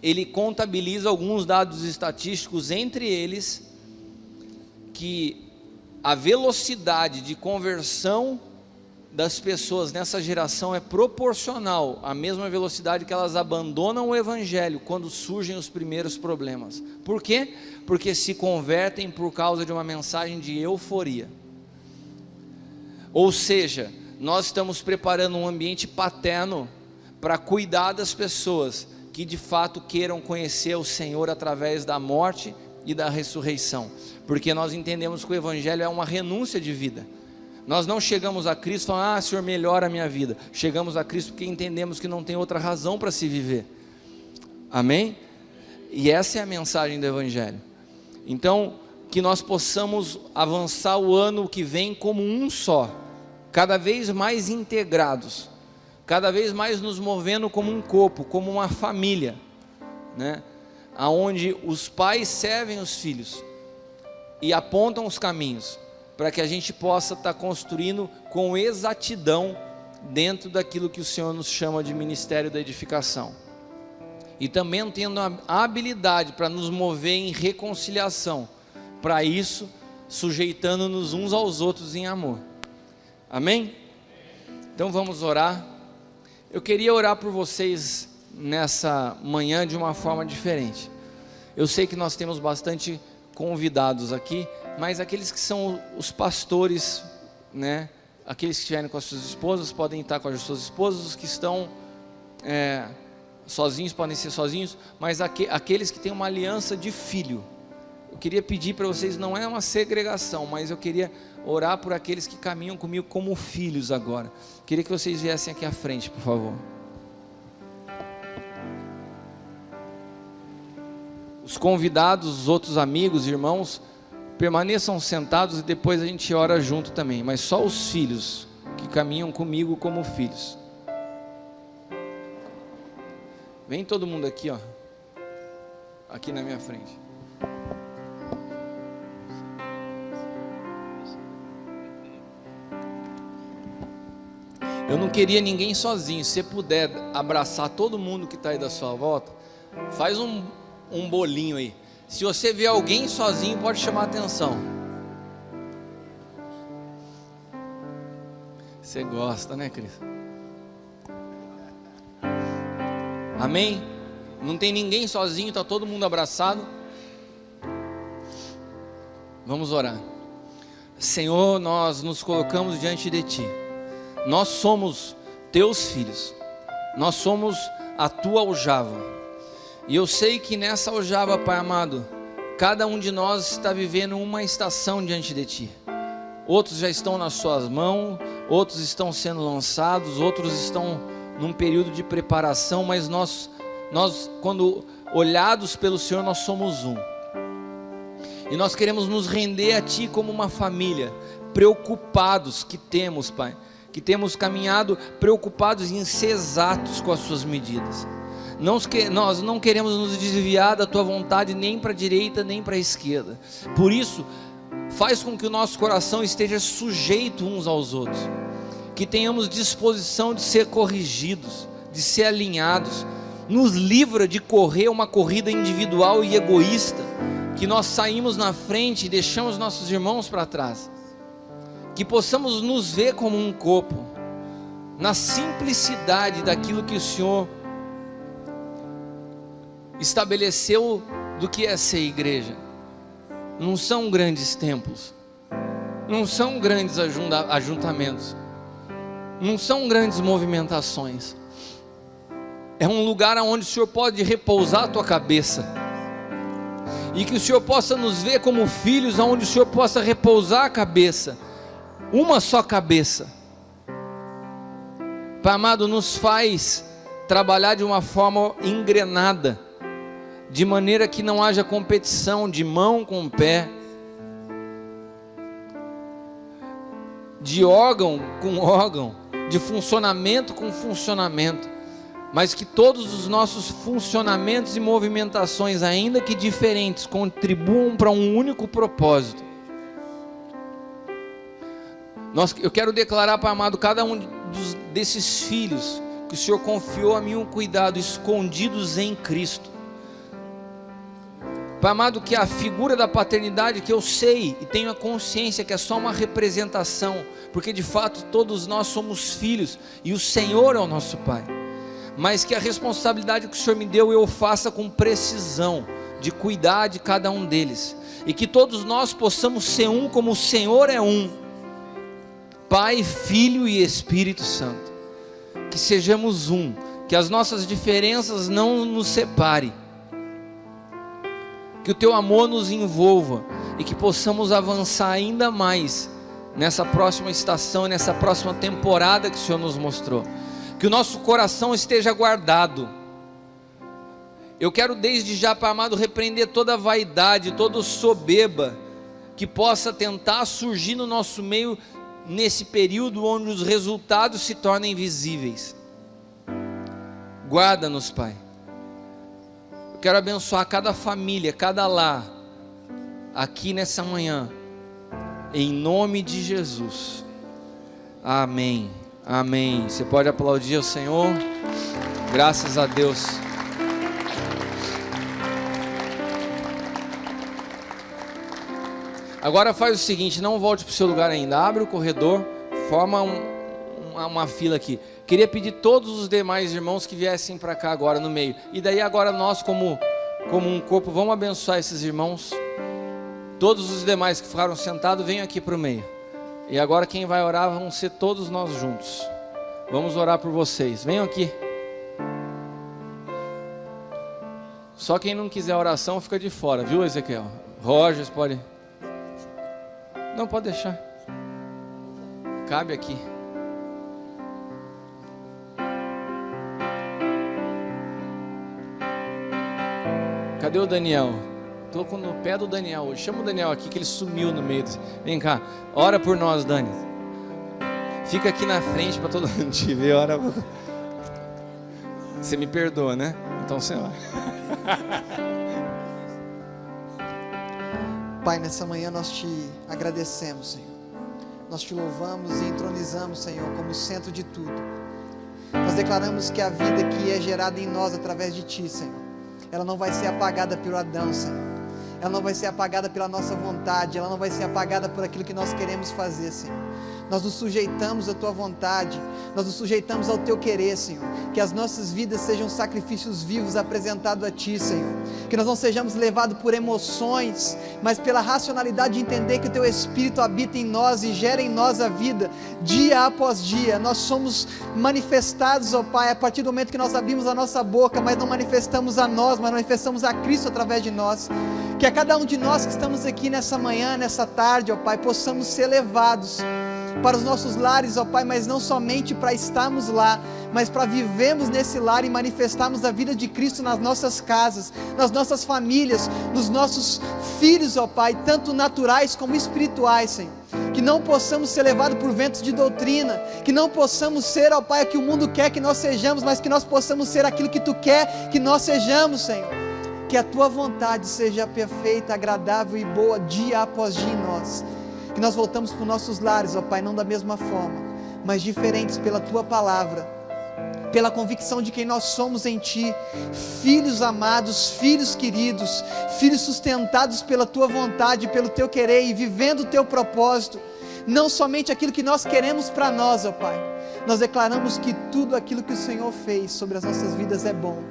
ele contabiliza alguns dados estatísticos, entre eles que a velocidade de conversão das pessoas nessa geração é proporcional à mesma velocidade que elas abandonam o evangelho quando surgem os primeiros problemas. Por quê? Porque se convertem por causa de uma mensagem de euforia. Ou seja, nós estamos preparando um ambiente paterno para cuidar das pessoas que de fato queiram conhecer o Senhor através da morte e da ressurreição, porque nós entendemos que o evangelho é uma renúncia de vida. Nós não chegamos a Cristo falando, Senhor, melhora a minha vida. Chegamos a Cristo porque entendemos que não tem outra razão para se viver. Amém? E essa é a mensagem do evangelho. Então, que nós possamos avançar o ano que vem como um só, cada vez mais integrados, cada vez mais nos movendo como um corpo, como uma família, né? Aonde os pais servem os filhos e apontam os caminhos, para que a gente possa estar construindo com exatidão dentro daquilo que o Senhor nos chama de ministério da edificação. E também tendo a habilidade para nos mover em reconciliação, para isso, sujeitando-nos uns aos outros em amor. Amém? Então vamos orar. Eu queria orar por vocês nessa manhã de uma forma diferente. Eu sei que nós temos bastante convidados aqui, mas aqueles que são os pastores, né? Aqueles que estiverem com as suas esposas podem estar com as suas esposas, os que estão sozinhos podem ser sozinhos, mas aqueles que têm uma aliança de filho, eu queria pedir para vocês, não é uma segregação, mas eu queria orar por aqueles que caminham comigo como filhos agora. Queria que vocês viessem aqui à frente, por favor. Os convidados, os outros amigos, irmãos, permaneçam sentados e depois a gente ora junto também, mas só os filhos que caminham comigo como filhos. Vem todo mundo aqui, ó, aqui na minha frente. Eu não queria ninguém sozinho. Se você puder abraçar todo mundo que está aí da sua volta, faz um bolinho aí. Se você vê alguém sozinho, pode chamar a atenção. Você gosta, né, Cris? Amém? Não tem ninguém sozinho, está todo mundo abraçado. Vamos orar. Senhor, nós nos colocamos diante de Ti. Nós somos Teus filhos. Nós somos a Tua aljava. E eu sei que nessa aljava, Pai amado, cada um de nós está vivendo uma estação diante de Ti. Outros já estão nas Suas mãos, outros estão sendo lançados, outros estão num período de preparação, mas nós quando olhados pelo Senhor, nós somos um. E nós queremos nos render a Ti como uma família, preocupados que temos, Pai, que temos caminhado preocupados em ser exatos com as Suas medidas. Nós não queremos nos desviar da Tua vontade nem para a direita nem para a esquerda. Por isso, faz com que o nosso coração esteja sujeito uns aos outros, que tenhamos disposição de ser corrigidos, de ser alinhados. Nos livra de correr uma corrida individual e egoísta, que nós saímos na frente e deixamos nossos irmãos para trás. Que possamos nos ver como um corpo, na simplicidade daquilo que o Senhor estabeleceu do que é ser igreja. Não são grandes templos, não são grandes ajuntamentos, não são grandes movimentações. É um lugar onde o Senhor pode repousar a tua cabeça, e que o Senhor possa nos ver como filhos, onde o Senhor possa repousar a cabeça, uma só cabeça. Pai amado, nos faz trabalhar de uma forma engrenada, de maneira que não haja competição de mão com pé, de órgão com órgão, de funcionamento com funcionamento, mas que todos os nossos funcionamentos e movimentações, ainda que diferentes, contribuam para um único propósito. Eu quero declarar, Pai amado, cada um desses filhos que o Senhor confiou a mim um cuidado, escondidos em Cristo. Pai amado, que a figura da paternidade, que eu sei e tenho a consciência que é só uma representação, porque de fato todos nós somos filhos e o Senhor é o nosso Pai, mas que a responsabilidade que o Senhor me deu eu faça com precisão, de cuidar de cada um deles, e que todos nós possamos ser um como o Senhor é um, Pai, Filho e Espírito Santo. Que sejamos um, que as nossas diferenças não nos separem, que o Teu amor nos envolva e que possamos avançar ainda mais nessa próxima estação, nessa próxima temporada que o Senhor nos mostrou. Que o nosso coração esteja guardado. Eu quero desde já, Pai amado, repreender toda vaidade, toda soberba que possa tentar surgir no nosso meio nesse período onde os resultados se tornem visíveis. Guarda-nos, Pai. Eu quero abençoar cada família, cada lar, aqui nessa manhã, em nome de Jesus. Amém, amém. Você pode aplaudir ao Senhor. Graças a Deus. Agora faz o seguinte, não volte para o seu lugar ainda, abre o corredor, forma uma fila aqui. Queria pedir todos os demais irmãos que viessem para cá agora no meio, e daí agora nós como um corpo, vamos abençoar esses irmãos. Todos os demais que ficaram sentados, venham aqui para o meio, e agora quem vai orar vão ser todos nós juntos. Vamos orar por vocês, venham aqui. Só quem não quiser oração fica de fora, viu, Ezequiel? Rogers pode... Não, pode deixar. Cabe aqui. Cadê o Daniel? Estou no pé do Daniel hoje. Chama o Daniel aqui que ele sumiu no meio. Vem cá, ora por nós, Dani. Fica aqui na frente para todo mundo te ver. Ora. Você me perdoa, né? Então você ora. Pai, nessa manhã nós te agradecemos, Senhor. Nós te louvamos e entronizamos, Senhor, como o centro de tudo. Nós declaramos que a vida que é gerada em nós através de Ti, Senhor, ela não vai ser apagada pelo Adão, Senhor. Ela não vai ser apagada pela nossa vontade, ela não vai ser apagada por aquilo que nós queremos fazer, Senhor. Nós nos sujeitamos à Tua vontade, nós nos sujeitamos ao Teu querer, Senhor. Que as nossas vidas sejam sacrifícios vivos apresentados a Ti, Senhor. Que nós não sejamos levados por emoções, mas pela racionalidade de entender que o Teu Espírito habita em nós e gera em nós a vida, dia após dia. Nós somos manifestados, ó Pai, a partir do momento que nós abrimos a nossa boca, mas não manifestamos a nós, mas manifestamos a Cristo através de nós. Que a cada um de nós que estamos aqui nessa manhã, nessa tarde, ó Pai, possamos ser levados para os nossos lares, ó Pai, mas não somente para estarmos lá, mas para vivermos nesse lar e manifestarmos a vida de Cristo nas nossas casas, nas nossas famílias, nos nossos filhos, ó Pai, tanto naturais como espirituais, Senhor. Que não possamos ser levados por ventos de doutrina, que não possamos ser, ó Pai, o que o mundo quer que nós sejamos, mas que nós possamos ser aquilo que Tu quer que nós sejamos, Senhor. Que a Tua vontade seja perfeita, agradável e boa dia após dia em nós. Que nós voltamos para os nossos lares, ó Pai, não da mesma forma, mas diferentes pela Tua palavra, pela convicção de quem nós somos em Ti, filhos amados, filhos queridos, filhos sustentados pela Tua vontade, pelo Teu querer e vivendo o Teu propósito, não somente aquilo que nós queremos para nós, ó Pai. Nós declaramos que tudo aquilo que o Senhor fez sobre as nossas vidas é bom.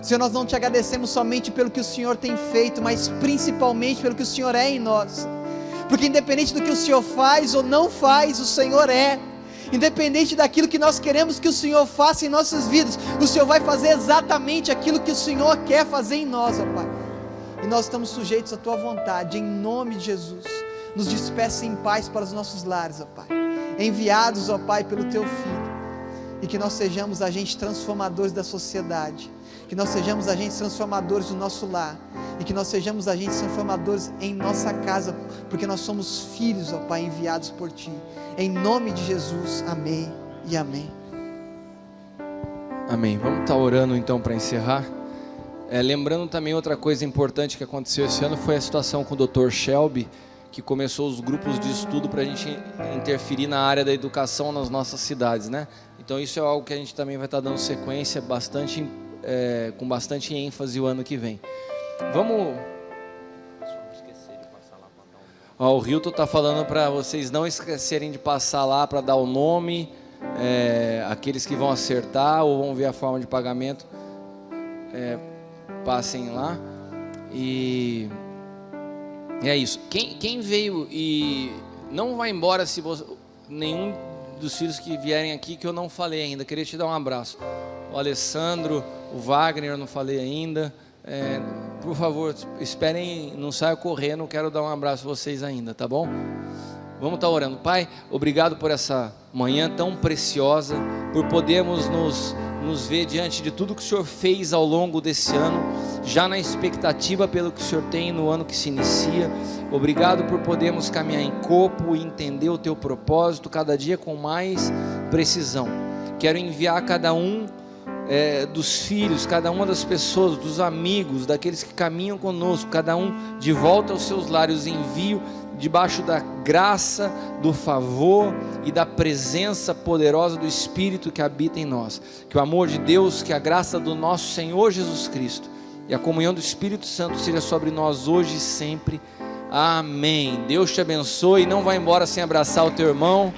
Senhor, nós não Te agradecemos somente pelo que o Senhor tem feito, mas principalmente pelo que o Senhor é em nós. Porque independente do que o Senhor faz ou não faz, o Senhor é. Independente daquilo que nós queremos que o Senhor faça em nossas vidas, o Senhor vai fazer exatamente aquilo que o Senhor quer fazer em nós, ó Pai. E nós estamos sujeitos à Tua vontade, em nome de Jesus. nos despeça em paz para os nossos lares, ó Pai, enviados, ó Pai, pelo Teu Filho, e que nós sejamos agentes transformadores da sociedade, que nós sejamos agentes transformadores do nosso lar, e que nós sejamos agentes transformadores em nossa casa, porque nós somos filhos, ó Pai, enviados por Ti, em nome de Jesus, amém e amém. Amém. Vamos estar orando então para encerrar. Lembrando também outra coisa importante que aconteceu esse ano foi a situação com o Dr. Shelby, que começou os grupos de estudo para a gente interferir na área da educação nas nossas cidades, né? Então isso é algo que a gente também vai estar dando sequência com bastante ênfase o ano que vem. Vamos... o Hilton está falando para vocês não esquecerem de passar lá para dar o nome, aqueles que vão acertar ou vão ver a forma de pagamento, passem lá. E é isso. Quem veio e não vai embora se você, nenhum dos filhos que vierem aqui que eu não falei ainda, queria te dar um abraço. O Alessandro, o Wagner, eu não falei ainda. Por favor, esperem, não saiam correndo, quero dar um abraço a vocês ainda, tá bom? Vamos estar orando. Pai, obrigado por essa manhã tão preciosa, por podermos nos ver diante de tudo que o Senhor fez ao longo desse ano, já na expectativa pelo que o Senhor tem no ano que se inicia. Obrigado por podermos caminhar em corpo e entender o Teu propósito cada dia com mais precisão. Quero enviar cada um dos filhos, cada uma das pessoas, dos amigos, daqueles que caminham conosco, cada um de volta aos seus lares. Envio debaixo da graça, do favor e da presença poderosa do Espírito que habita em nós. Que o amor de Deus, que a graça do nosso Senhor Jesus Cristo e a comunhão do Espírito Santo seja sobre nós hoje e sempre. Amém. Deus te abençoe. Não vá embora sem abraçar o teu irmão.